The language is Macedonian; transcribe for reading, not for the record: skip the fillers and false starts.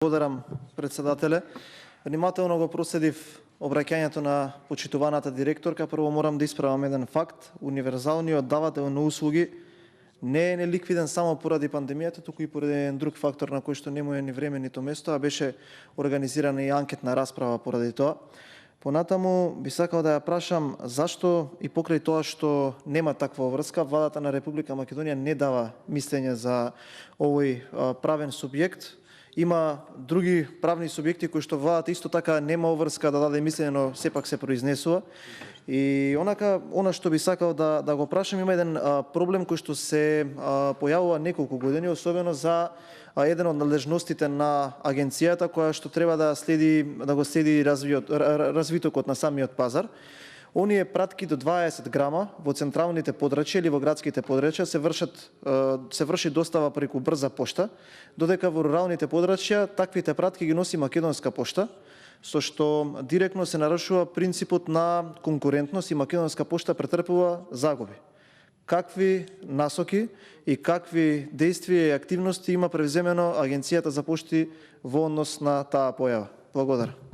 Благодарам, председателе. Внимателно го проследив обраќањето на почитуваната директорка. Прво морам да исправам еден факт. Универзалниот давател на услуги не е неликвиден само поради пандемијата, туку и поради еден друг фактор на кој што не му е ни време нито место, а беше организирана и анкетна расправа поради тоа. Понатаму би сакал да ја прашам зашто и покрај тоа што нема таква врска, владата на Република Македонија не дава мислење за овој правен субјект. Има други правни субјекти кои што владата исто така нема врска да даде мислење, но сепак се произнесува. И она што би сакал да го прашам, има еден проблем кој што се појавува неколку години, особено за еден од надлежностите на агенцијата која што треба да го следи развитокот на самиот пазар. Оние пратки до 20 грама во централните подрачја или во градските подрачја се врши достава преку брза пошта, додека во руралните подрачја таквите пратки ги носи Македонска пошта, со што директно се нарушува принципот на конкурентност и Македонска пошта претрпува загуби. Какви насоки и какви действија и активности има превземено Агенцијата за пошти во однос на таа појава? Благодарам.